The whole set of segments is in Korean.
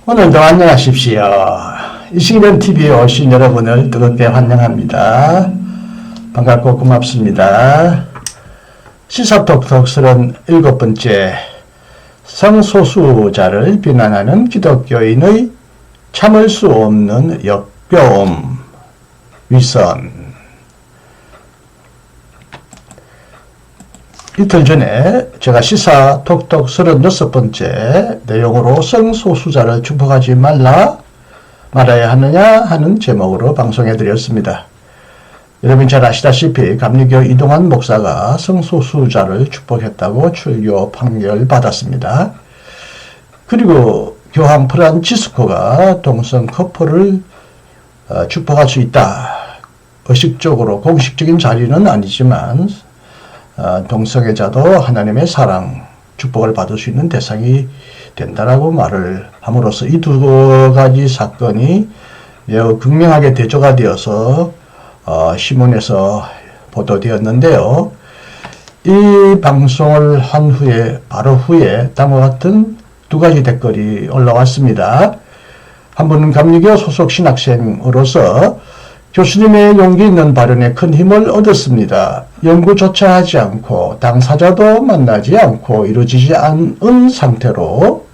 오늘도 안녕하십시오. 이시기된 TV에 오신 여러분을 뜨겁게 환영합니다. 반갑고 고맙습니다. 시사톡톡 37번째 성소수자를 비난하는 기독교인의 참을 수 없는 역겨움 위선. 이틀 전에 제가 시사톡톡 36번째 내용으로 성소수자를 축복하지 말아야 하느냐 하는 제목으로 방송해드렸습니다. 여러분 잘 아시다시피 감리교 이동환 목사가 성소수자를 축복했다고 출교 판결받았습니다. 그리고 교황 프란치스코가 동성 커플을 축복할 수 있다. 의식적으로 공식적인 자리는 아니지만 동성애자도 하나님의 사랑, 축복을 받을 수 있는 대상이 된다라고 말을 함으로써 이 두 가지 사건이 매우 극명하게 대조가 되어서 신문에서 보도되었는데요. 이 방송을 한 후에 바로 후에 다음과 같은 두 가지 댓글이 올라왔습니다. 한 분은 감리교 소속 신학생으로서 교수님의 용기 있는 발언에 큰 힘을 얻었습니다. 연구조차 하지 않고 당사자도 만나지 않고 이루어지지 않은 상태로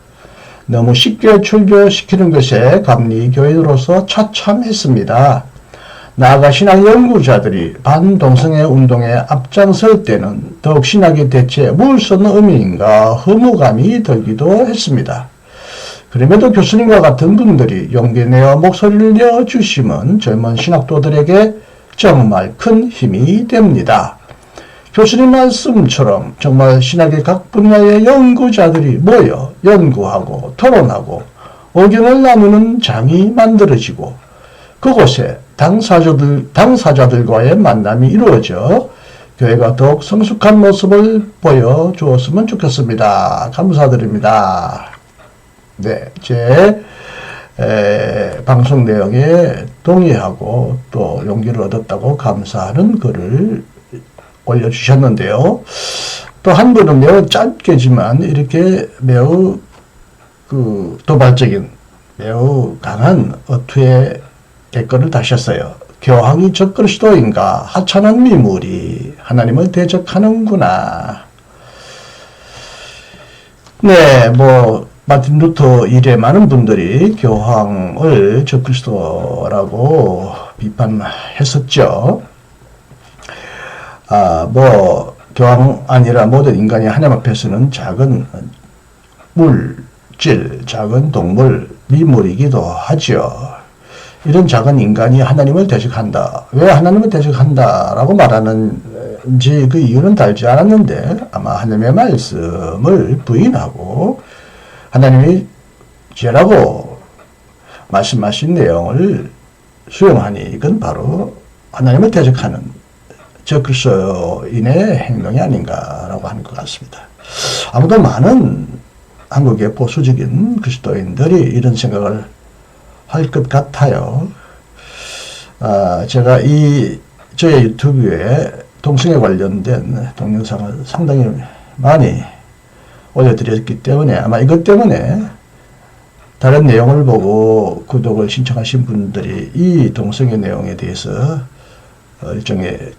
너무 쉽게 출교시키는 것에 감리교인으로서 처참했습니다. 나아가 신학 연구자들이 반동성애 운동에 앞장설 때는 더욱 신학이 대체 무슨 의미인가 허무감이 들기도 했습니다. 그럼에도 교수님과 같은 분들이 용기 내어 목소리를 내어주시면 젊은 신학도들에게 정말 큰 힘이 됩니다. 교수님 말씀처럼 정말 신학의 각 분야의 연구자들이 모여 연구하고 토론하고 의견을 나누는 장이 만들어지고 그곳에 당사자들과의 만남이 이루어져 교회가 더욱 성숙한 모습을 보여주었으면 좋겠습니다. 감사드립니다. 네, 제 방송 내용에 동의하고 또 용기를 얻었다고 감사하는 글을 올려주셨는데요. 또 한 분은 매우 짧게지만 이렇게 매우 도발적인 매우 강한 어투의 댓글을 다셨어요. 교황이 저 그리스도인가 하찮은 미물이 하나님을 대적하는구나. 네, 마틴 루터 이래 많은 분들이 교황을 적그리스도라고 비판했었죠. 교황 아니라 모든 인간이 하나님 앞에서는 작은 물질, 작은 동물, 미물이기도 하죠. 이런 작은 인간이 하나님을 대적한다. 왜 하나님을 대적한다라고 말하는지 그 이유는 달지 않았는데 아마 하나님의 말씀을 부인하고 하나님이 죄라고 말씀하신 내용을 수용하니 이건 바로 하나님을 대적하는 적그리스도인의 행동이 아닌가라고 하는 것 같습니다. 아무도 많은 한국의 보수적인 그리스도인들이 이런 생각을 할 것 같아요. 제가 저의 유튜브에 동성애 관련된 동영상을 상당히 많이 올려드렸기 때문에 아마 이것 때문에 다른 내용을 보고 구독을 신청하신 분들이 이 동성애 내용에 대해서 일종의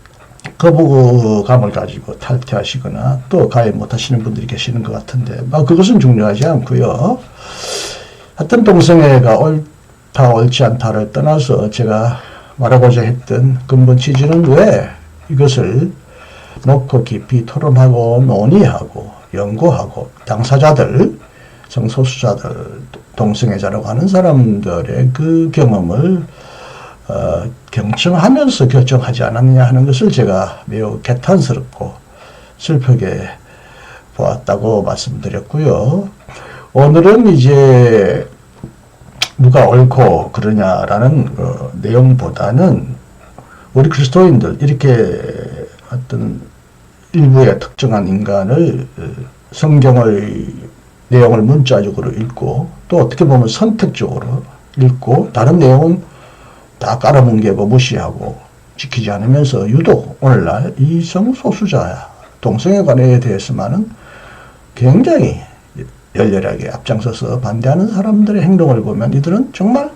거부감을 가지고 탈퇴하시거나 또 가입 못하시는 분들이 계시는 것 같은데 그것은 중요하지 않고요. 하여튼 동성애가 옳다 옳지 않다를 떠나서 제가 말하고자 했던 근본 취지는 왜 이것을 놓고 깊이 토론하고 논의하고 연구하고 당사자들, 성소수자들, 동성애자라고 하는 사람들의 그 경험을 경청하면서 결정하지 않았느냐 하는 것을 제가 매우 개탄스럽고 슬프게 보았다고 말씀드렸고요. 오늘은 이제 누가 옳고 그러냐라는 내용보다는 우리 그리스도인들 이렇게 어떤 일부의 특정한 인간을 성경의 내용을 문자적으로 읽고 또 어떻게 보면 선택적으로 읽고 다른 내용은 다 깔아뭉개고 무시하고 지키지 않으면서 유독 오늘날 이 성소수자 동성애 관계에 대해서만은 굉장히 열렬하게 앞장서서 반대하는 사람들의 행동을 보면 이들은 정말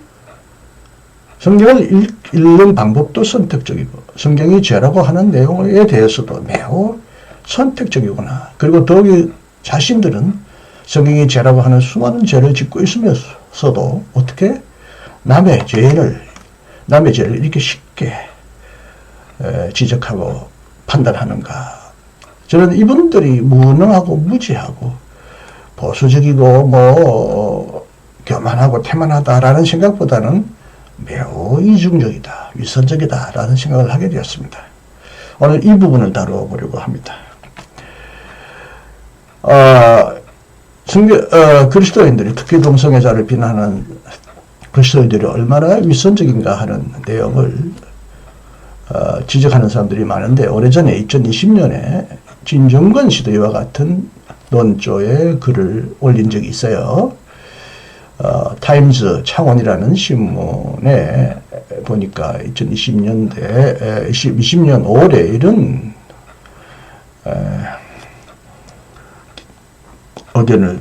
성경을 읽는 방법도 선택적이고 성경이 죄라고 하는 내용에 대해서도 매우 선택적이구나. 그리고 더욱이 자신들은 성경이 죄라고 하는 수많은 죄를 짓고 있으면서도 어떻게 남의 죄를 이렇게 쉽게 지적하고 판단하는가. 저는 이분들이 무능하고 무지하고 보수적이고 교만하고 태만하다라는 생각보다는 매우 이중적이다, 위선적이다라는 생각을 하게 되었습니다. 오늘 이 부분을 다뤄보려고 합니다. 그리스도인들이 특히 동성애자를 비난하는 그리스도인들이 얼마나 위선적인가 하는 내용을 지적하는 사람들이 많은데, 오래전에 2020년에 진정건 씨도 이와 같은 논조에 글을 올린 적이 있어요. 타임즈 창원이라는 신문에 보니까 2020년 5월에 이런 의견을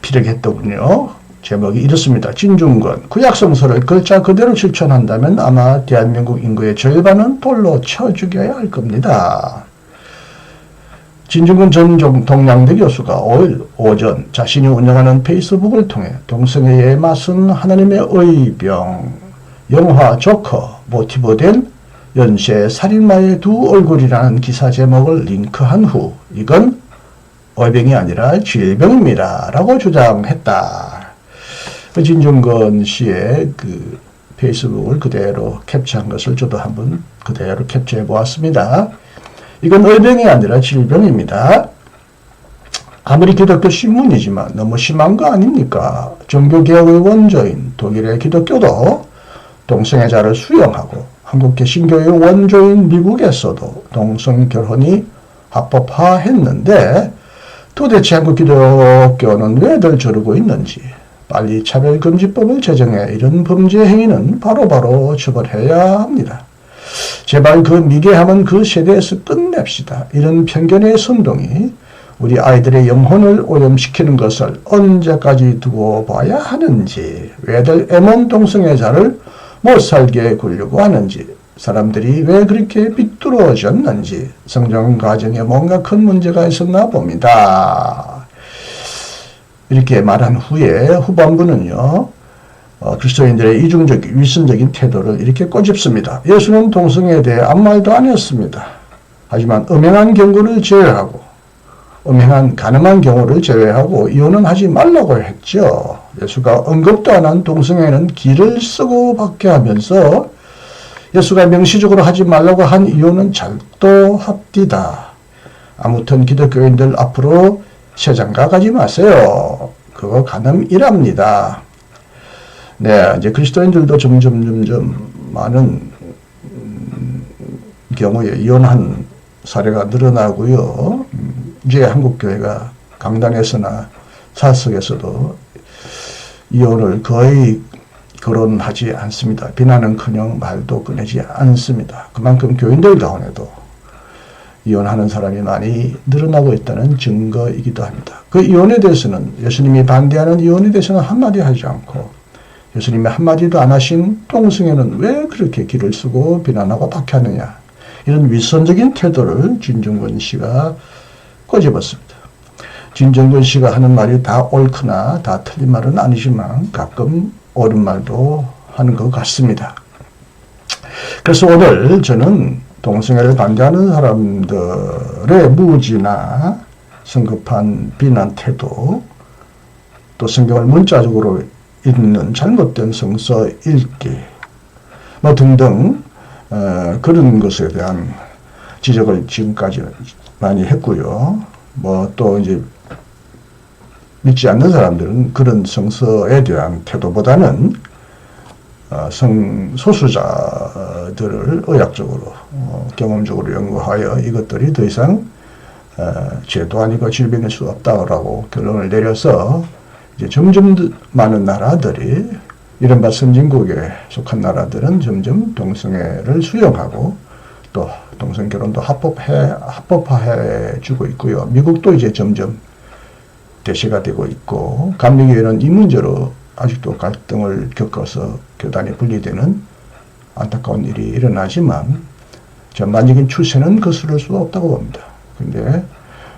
피력했더군요. 제목이 이렇습니다. 진중권, 구약성서를 글자 그대로 실천한다면 아마 대한민국 인구의 절반은 돌로 쳐 죽여야 할 겁니다. 진중권 전 동양대 교수가 5일 오전 자신이 운영하는 페이스북을 통해 동성애에 맞선 하나님의 의병, 영화 조커 모티브된 연쇄 살인마의 두 얼굴이라는 기사 제목을 링크한 후 이건 의병이 아니라 질병입니다 라고 주장했다. 진중권 씨의 그 페이스북을 그대로 캡처한 것을 저도 한번 그대로 캡처해 보았습니다. 이건 의병이 아니라 질병입니다. 아무리 기독교 신문이지만 너무 심한 거 아닙니까? 종교개혁의 원조인 독일의 기독교도 동성애자를 수용하고 한국 개신교의 원조인 미국에서도 동성결혼이 합법화했는데 도대체 한국 기독교는 왜들 저러고 있는지 빨리 차별금지법을 제정해 이런 범죄 행위는 바로바로 처벌해야 합니다. 제발 그 미개함은 그 세대에서 끝냅시다. 이런 편견의 선동이 우리 아이들의 영혼을 오염시키는 것을 언제까지 두고 봐야 하는지, 왜들 애몬 동성애자를 못살게 굴려고 하는지, 사람들이 왜 그렇게 삐뚤어졌는지 성장 과정에 뭔가 큰 문제가 있었나 봅니다. 이렇게 말한 후에 후반부는요. 그리스도인들의 이중적 위선적인 태도를 이렇게 꼬집습니다. 예수는 동성애에 대해 아무 말도 안 했습니다. 하지만 음행한 경우를 제외하고 가늠한 경우를 제외하고 이혼은 하지 말라고 했죠. 예수가 언급도 안 한 동성애는 기를 쓰고 받게 하면서 예수가 명시적으로 하지 말라고 한 이혼은 잘도합디다. 아무튼 기독교인들 앞으로 세장가 가지 마세요. 그거 간음이랍니다. 네, 이제 그리스도인들도 점점 많은 경우에 이혼한 사례가 늘어나고요. 이제 한국교회가 강단에서나 사석에서도 이혼을 거의 거론하지 않습니다. 비난은커녕 말도 꺼내지 않습니다. 그만큼 교인들 가운데도 이혼하는 사람이 많이 늘어나고 있다는 증거이기도 합니다. 그 이혼에 대해서는 예수님이 반대하는 이혼에 대해서는 한마디 하지 않고 예수님이 한마디도 안 하신 동성애는 왜 그렇게 길을 쓰고 비난하고 박해하느냐, 이런 위선적인 태도를 진중권 씨가 꼬집었습니다. 진중권 씨가 하는 말이 다 옳거나 다 틀린 말은 아니지만 가끔 옳은 말도 하는 것 같습니다. 그래서 오늘 저는 동성애를 반대하는 사람들의 무지나 성급한 비난 태도, 또 성경을 문자적으로 읽는 잘못된 성서 읽기 등등 그런 것에 대한 지적을 지금까지 많이 했고요. 또 이제 믿지 않는 사람들은 그런 성서에 대한 태도보다는 성소수자들을 의학적으로 경험적으로 연구하여 이것들이 더 이상 죄도 아니고 질병일 수 없다라고 결론을 내려서 이제 점점 많은 나라들이, 이른바 선진국에 속한 나라들은 점점 동성애를 수용하고 또 동성결혼도 합법화해 주고 있고요. 미국도 이제 점점 대세가 되고 있고, 감리교회는 이 문제로 아직도 갈등을 겪어서 교단이 분리되는 안타까운 일이 일어나지만 전반적인 추세는 거스를 수 없다고 봅니다. 근데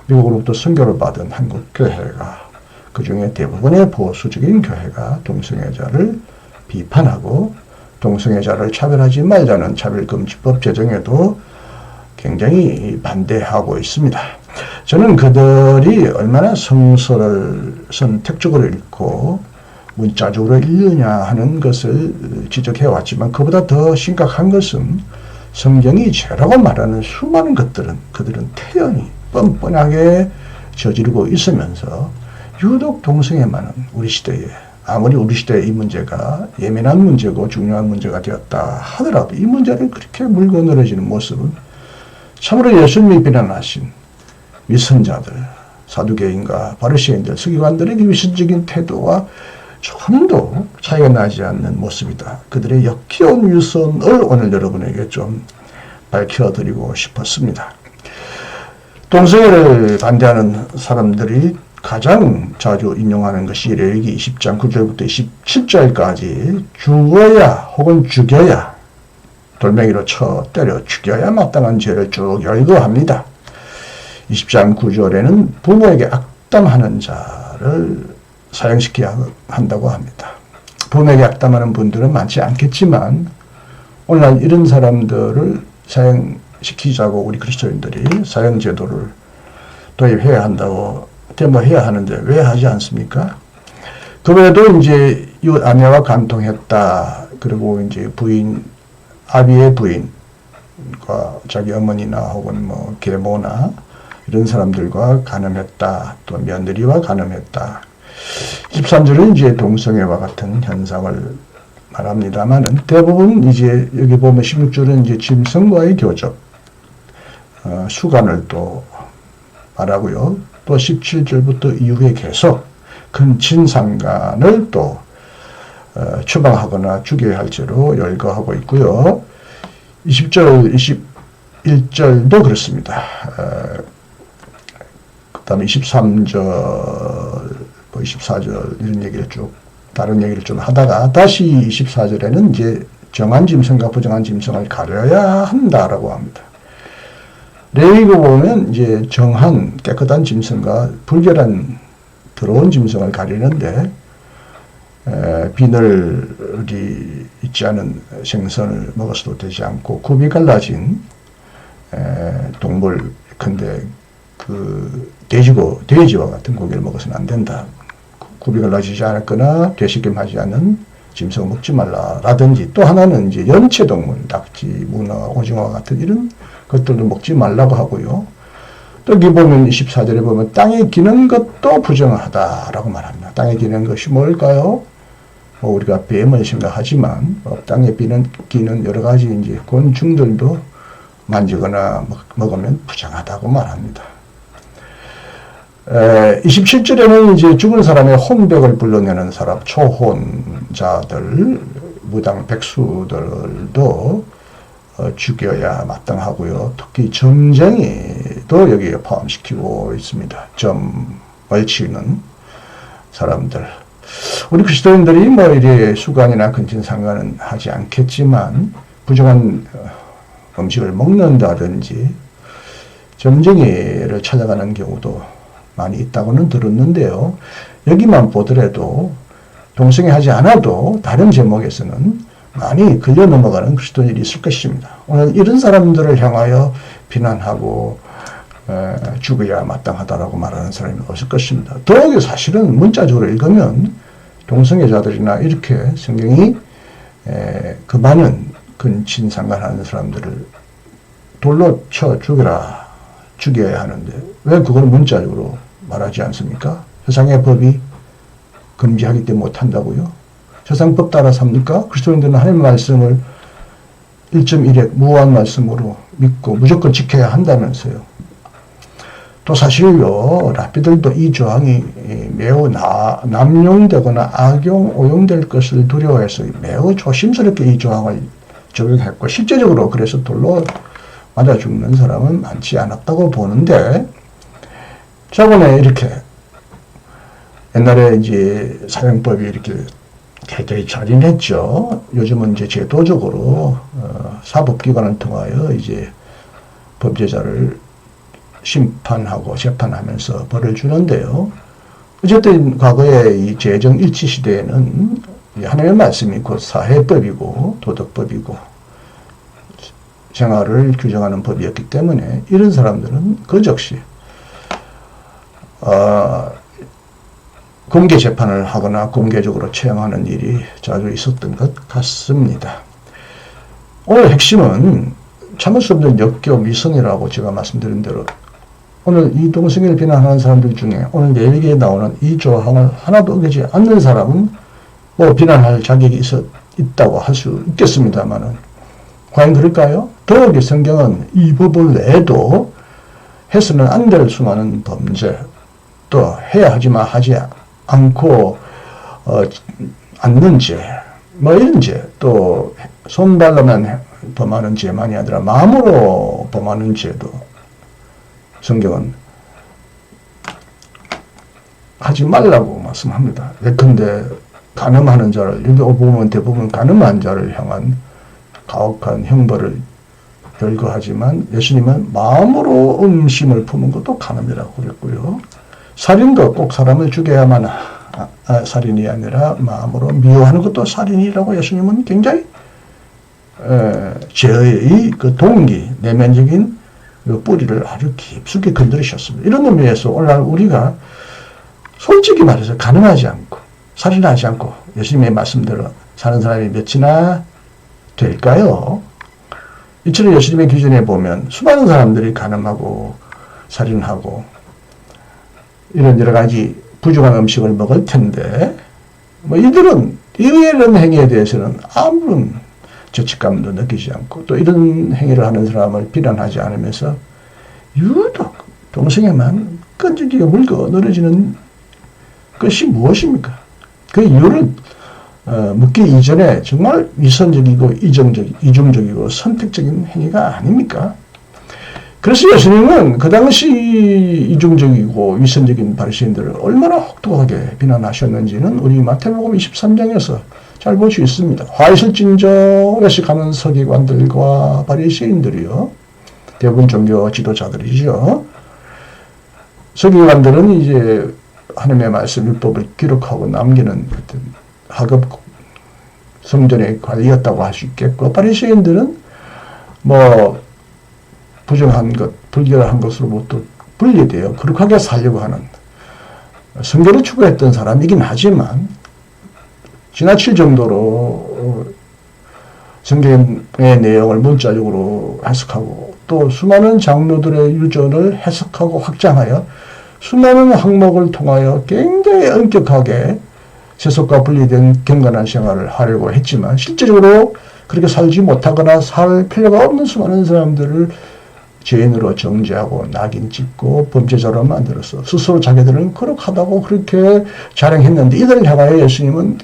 미국으로부터 선교를 받은 한국 교회가, 그 중에 대부분의 보수적인 교회가 동성애자를 비판하고 동성애자를 차별하지 말자는 차별금지법 제정에도 굉장히 반대하고 있습니다. 저는 그들이 얼마나 성서를 선택적으로 읽고 문자적으로 읽느냐 하는 것을 지적해 왔지만, 그보다 더 심각한 것은 성경이 죄라고 말하는 수많은 것들은 그들은 태연히 뻔뻔하게 저지르고 있으면서 유독 동성애만은 우리 시대에, 아무리 우리 시대에 이 문제가 예민한 문제고 중요한 문제가 되었다 하더라도 이 문제를 그렇게 물고 늘어지는 모습은 참으로 예수님이 비난하신 위선자들, 사두개인과 바리새인들, 서기관들에게 위선적인 태도와 조금도 차이가 나지 않는 모습이다. 그들의 역겨운 위선을 오늘 여러분에게 좀 밝혀드리고 싶었습니다. 동성애를 반대하는 사람들이 가장 자주 인용하는 것이 레위기 20장 9절부터 27절까지 죽어야 혹은 죽여야, 돌멩이로 쳐 때려 죽여야 마땅한 죄를 쭉 열거합니다. 20장 9절에는 부모에게 악담하는 자를 사형시켜야 한다고 합니다. 부모에게 악담하는 분들은 많지 않겠지만 오늘날 이런 사람들을 사형시키자고 우리 그리스도인들이 사형제도를 도입해야 한다고 데모해야 하는데 왜 하지 않습니까? 그 외에도 이제 이웃 아내와 간통했다. 그리고 이제 부인, 아비의 부인과 자기 어머니나 혹은 뭐 계모나 이런 사람들과 간음했다. 또 며느리와 간음했다. 13절은 이제 동성애와 같은 현상을 말합니다만은 대부분 이제 여기 보면 16절은 이제 짐승과의 교적, 수간을 또 말하고요. 또 17절부터 이후에 계속 근친상간을 또 추방하거나 죽여야 할 죄로 열거하고 있고요. 20절, 21절도 그렇습니다. 그 다음에 23절, 24절 이런 얘기를 쭉, 다른 얘기를 좀 하다가 다시 24절에는 이제 정한 짐승과 부정한 짐승을 가려야 한다라고 합니다. 레위기 보면 이제 정한 깨끗한 짐승과 불결한 더러운 짐승을 가리는데, 비늘이 있지 않은 생선을 먹어서도 되지 않고 굽이 갈라진 동물, 근데 그 돼지와 같은 고기를 먹어서는 안 된다. 굽이 갈라지지 않았거나 되새김하지 않은 짐승을 먹지 말라라든지, 또 하나는 이제 연체동물, 낙지, 문어, 오징어와 같은 이런 것들도 먹지 말라고 하고요. 또 여기 보면 24절에 보면 땅에 기는 것도 부정하다라고 말합니다. 땅에 기는 것이 뭘까요? 뭐 우리가 뱀을 생각하지만 땅에 기는 여러 가지 이제 곤충들도 만지거나 먹으면 부정하다고 말합니다. 27절에는 이제 죽은 사람의 혼백을 불러내는 사람, 초혼자들, 무당 백수들도 죽여야 마땅하고요. 특히 점쟁이도 여기에 포함시키고 있습니다. 점을 치는 사람들. 우리 그리스도인들이 뭐 이래 수간이나 근친상간은 하지 않겠지만 부정한 음식을 먹는다든지 점쟁이를 찾아가는 경우도 많이 있다고는 들었는데요. 여기만 보더라도 동성애 하지 않아도 다른 제목에서는 많이 끌려 넘어가는 그리스도인들이 있을 것입니다. 오늘 이런 사람들을 향하여 비난하고 죽어야 마땅하다라고 말하는 사람이 없을 것입니다. 더욱이 사실은 문자적으로 읽으면 동성애자들이나 이렇게 성경이 그 많은 근친상간하는 사람들을 돌로 쳐 죽여야 하는데 왜 그걸 문자적으로 말하지 않습니까? 세상의 법이 금지하기 때문에 못한다고요? 세상 법 따라 삽니까? 그리스도인들은 하나님의 말씀을 1.1획 무한 말씀으로 믿고 무조건 지켜야 한다면서요. 또 사실요, 랍비들도 이 조항이 매우 남용되거나 오용될 것을 두려워해서 매우 조심스럽게 이 조항을 적용했고, 실제적으로 그래서 돌로 맞아 죽는 사람은 많지 않았다고 보는데, 저번에 이렇게 옛날에 이제 사형법이 이렇게 굉장히 잔인했죠. 요즘은 이제 제도적으로 사법기관을 통하여 이제 범죄자를 심판하고 재판하면서 벌을 주는데요. 어쨌든 과거에 이 제정 일치 시대에는 하나님의 말씀이 곧 사회법이고 도덕법이고 생활을 규정하는 법이었기 때문에 이런 사람들은 그 즉시 공개 재판을 하거나 공개적으로 처형하는 일이 자주 있었던 것 같습니다. 오늘 핵심은 참을 수 없는 역겨움 위선이라고 제가 말씀드린 대로 오늘 이동성애를 비난하는 사람들 중에 오늘 내리기에 나오는 이 조항을 하나도 어기지 않는 사람은 뭐 비난할 자격이 있다고 할 수 있겠습니다만은 과연 그럴까요? 더욱이 성경은 이 법을 외에도 해서는 안 될 수많은 범죄 또 해야 하지만 하지 않고 않는 죄, 뭐 이런 죄, 또 손발로만 범하는 죄만이 아니라 마음으로 범하는 죄도 성경은 하지 말라고 말씀합니다. 예컨대 간음하는 자를, 여기 보면 대부분 간음한 자를 향한 가혹한 형벌을 열거하지만 예수님은 마음으로 음심을 품은 것도 간음이라고 그랬고요. 살인도 꼭 사람을 죽여야만 살인이 아니라 마음으로 미워하는 것도 살인이라고 예수님은 굉장히 죄의 그 동기, 내면적인 그 뿌리를 아주 깊숙이 건드리셨습니다. 이런 의미에서 오늘날 우리가 솔직히 말해서 간음하지 않고 살인하지 않고 예수님의 말씀대로 사는 사람이 몇이나 될까요? 이처럼 예수님의 기준에 보면 수많은 사람들이 간음하고 살인하고 이런 여러 가지 부정한 음식을 먹을 텐데 뭐 이들은 이런 행위에 대해서는 아무런 죄책감도 느끼지 않고 또 이런 행위를 하는 사람을 비난하지 않으면서 유독 동성애만 끈질기게 물고 늘어지는 것이 무엇입니까? 그 이유를 묻기 이전에 정말 위선적이고 이중적이고 선택적인 행위가 아닙니까? 그래서 예수님은 그 당시 이중적이고 위선적인 바리새인들을 얼마나 혹독하게 비난하셨는지는 우리 마태복음 23장에서 잘 볼 수 있습니다. 화 있을진저 외식하는 서기관들과 바리새인들이요. 대부분 종교 지도자들이죠. 서기관들은 이제 하나님의 말씀 율법을 기록하고 남기는 어떤 하급 성전의 관리였다고 할 수 있겠고 바리새인들은 뭐 부정한 것, 불결한 것으로부터 분리되어 거룩하게 살려고 하는 성결을 추구했던 사람이긴 하지만 지나칠 정도로 성경의 내용을 문자적으로 해석하고 또 수많은 장로들의 유전을 해석하고 확장하여 수많은 항목을 통하여 굉장히 엄격하게 세속과 분리된 경건한 생활을 하려고 했지만 실제적으로 그렇게 살지 못하거나 살 필요가 없는 수많은 사람들을 죄인으로 정죄하고 낙인 찍고 범죄자로 만들어서 스스로 자기들은 거룩하다고 그렇게 자랑했는데 이들을 향하여 예수님은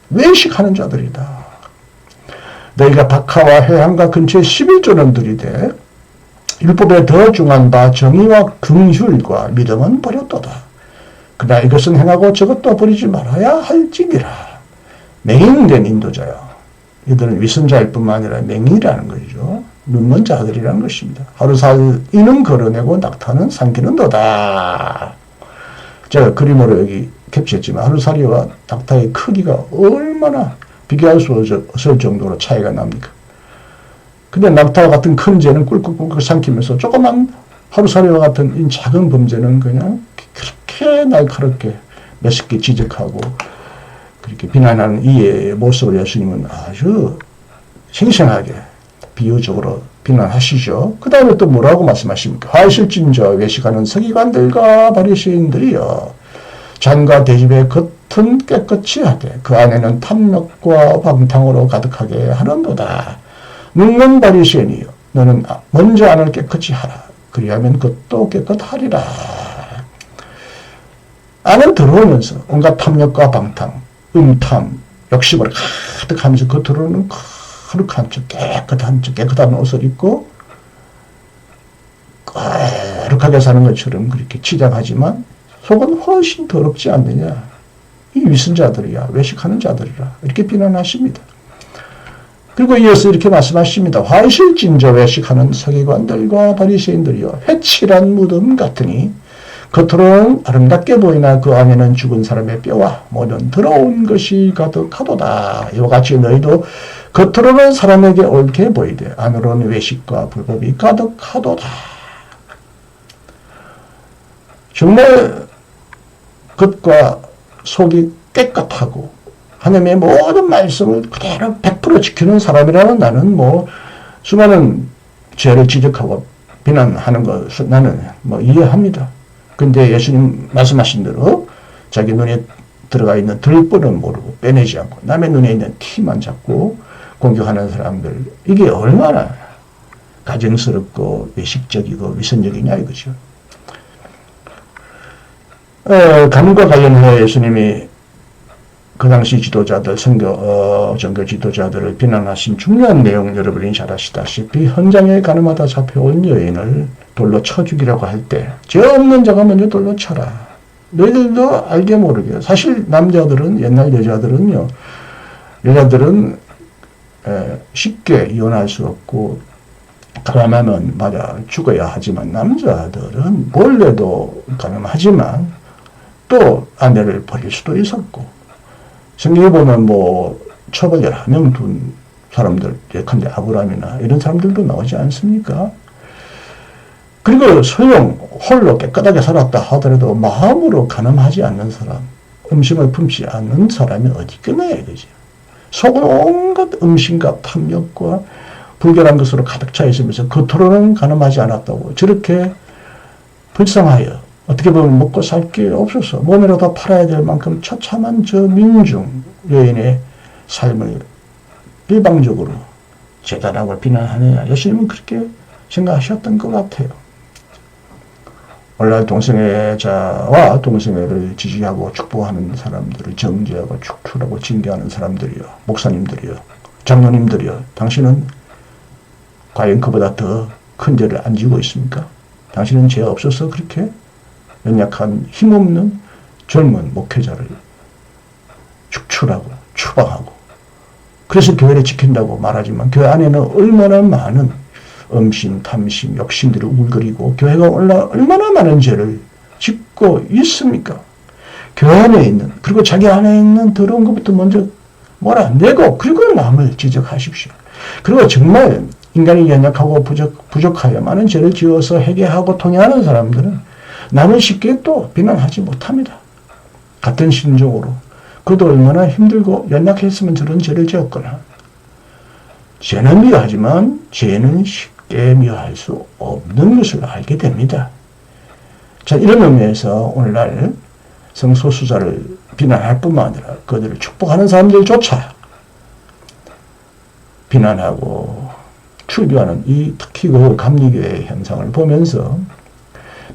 외식하는 자들이다. 너희가 박하와 회향과 근처에 11조는 들이되 율법에 더 중한 바 정의와 긍휼과 믿음은 버렸도다. 그러나 이것은 행하고 저것도 버리지 말아야 할지니라. 맹인된 인도자요. 이들은 위선자일 뿐만 아니라 맹인이라는 것이죠. 눈먼 자들이라는 것입니다. 하루살 이는 걸어내고 낙타는 삼키는도다. 제가 그림으로 여기 캡처했지만 하루살이와 낙타의 크기가 얼마나 비교할 수 없을 정도로 차이가 납니까? 근데 낙타와 같은 큰 죄는 꿀꿀꿀꿀 삼키면서 조그만 하루살이와 같은 이 작은 범죄는 그냥 그렇게 날카롭게 매섭게 지적하고 그렇게 비난하는 이의 모습을 예수님은 아주 생생하게 비유적으로 비난하시죠. 그 다음에 또 뭐라고 말씀하십니까? 화 있을진저 외식하는 서기관들과 바리새인들이여 잔과 대집의 겉은 깨끗이 하되 그 안에는 탐욕과 방탕으로 가득하게 하는도다. 눕는 바리새인이여 너는 먼저 안을 깨끗이 하라. 그리하면 겉도 깨끗하리라. 안은 들어오면서 온갖 탐욕과 방탕, 음탐, 욕심을 가득하면서 겉으로는 거룩한 척, 깨끗한 옷을 입고 거룩하게 사는 것처럼 그렇게 치장하지만 속은 훨씬 더럽지 않느냐. 이 위선자들이야, 외식하는 자들이라 이렇게 비난하십니다. 그리고 이어서 이렇게 말씀하십니다. 화실진저 외식하는 서기관들과 바리새인들이여 회칠한 무덤 같으니 겉으로는 아름답게 보이나 그 안에는 죽은 사람의 뼈와 모든 더러운 것이 가득하도다. 이와 같이 너희도 겉으로는 사람에게 옳게 보이되 안으로는 외식과 불법이 가득하도다. 정말 겉과 속이 깨끗하고 하나님의 모든 말씀을 그대로 100% 지키는 사람이라면 나는 수많은 죄를 지적하고 비난하는 것을 나는 이해합니다. 근데 예수님 말씀하신 대로 자기 눈에 들어가 있는 들보는 모르고 빼내지 않고 남의 눈에 있는 티만 잡고 공격하는 사람들, 이게 얼마나 가증스럽고 외식적이고 위선적이냐 이거죠. 간과 관련해 예수님이 그 당시 지도자들, 종교 지도자들을 비난하신 중요한 내용 여러분이 잘 아시다시피 현장에 가늠하다 잡혀온 여인을 돌로 쳐 죽이라고 할 때 죄 없는 자가 먼저 돌로 쳐라. 너희들도 알게 모르게. 사실 남자들은, 옛날 여자들은 쉽게 이혼할 수 없고 가늠하면 맞아 죽어야 하지만 남자들은 몰래도 가늠하지만 또 아내를 버릴 수도 있었고 성경에 보면 첩을 여러 명 둔 사람들, 예컨대 아브라함이나 이런 사람들도 나오지 않습니까? 그리고 홀로 깨끗하게 살았다 하더라도 마음으로 가늠하지 않는 사람, 음식을 품지 않는 사람이 어디 있겠냐 이거지. 속은 온갖 음식과 탐욕과 불결한 것으로 가득 차 있으면서 겉으로는 가늠하지 않았다고 저렇게 불쌍하여 어떻게 보면 먹고 살 게 없어서 몸이라도 팔아야 될 만큼 처참한 저 민중 여인의 삶을 일방적으로 재단하고 비난하느냐. 예수님은 그렇게 생각하셨던 것 같아요. 오늘날 동성애자와 동성애를 지지하고 축복하는 사람들을 정죄하고 축출하고 징계하는 사람들이요, 목사님들이요, 장로님들이요, 당신은 과연 그보다 더 큰 죄를 안 지고 있습니까? 당신은 죄 없어서 그렇게 연약한 힘없는 젊은 목회자를 축출하고 추방하고 그래서 교회를 지킨다고 말하지만 교회 안에는 얼마나 많은 음심, 탐심, 욕심들이 우글거리고 교회가 얼마나 많은 죄를 짓고 있습니까? 교회 안에 있는, 그리고 자기 안에 있는 더러운 것부터 먼저 몰아내고 그리고 남을 지적하십시오. 그리고 정말 인간이 연약하고 부족하여 많은 죄를 지어서 회개하고 통회하는 사람들은 남을 쉽게 또 비난하지 못합니다. 같은 심정으로 그도 얼마나 힘들고 연약했으면 저런 죄를 지었거나. 죄는 미워하지만 죄는 쉽게 미워할 수 없는 것을 알게 됩니다. 자, 이런 의미에서 오늘날 성소수자를 비난할 뿐만 아니라 그들을 축복하는 사람들조차 비난하고 출교하는 이 특히 그 감리교의 현상을 보면서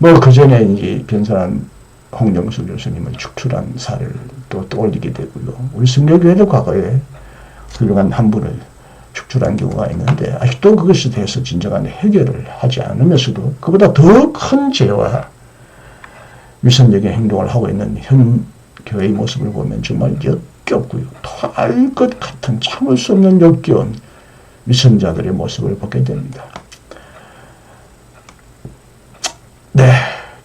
그 전에 이제 변선한 홍정수 교수님을 축출한 사례를 또 떠올리게 되고요. 우리 성교교회도 과거에 훌륭한 한 분을 축출한 경우가 있는데 아직도 그것에 대해서 진정한 해결을 하지 않으면서도 그보다 더 큰 죄와 위선적인 행동을 하고 있는 현 교회의 모습을 보면 정말 역겹고요. 토할 것 같은 참을 수 없는 역겨운 위선자들의 모습을 보게 됩니다. 네,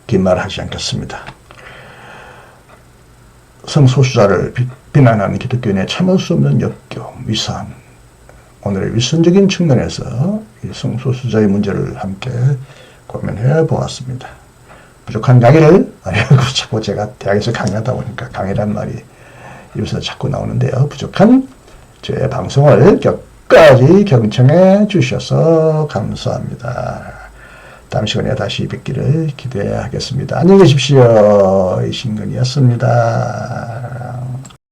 긴 말 하지 않겠습니다. 성소수자를 비난하는 기독교인의 참을 수 없는 역겨움, 위선, 오늘의 위선적인 측면에서 이 성소수자의 문제를 함께 고민해 보았습니다. 부족한 강의를, 자꾸 제가 대학에서 강의하다 보니까 강의란 말이 입에서 자꾸 나오는데요. 부족한 제 방송을 끝까지 경청해 주셔서 감사합니다. 다음 시간에 다시 뵙기를 기대하겠습니다. 안녕히 계십시오. 이신근이었습니다.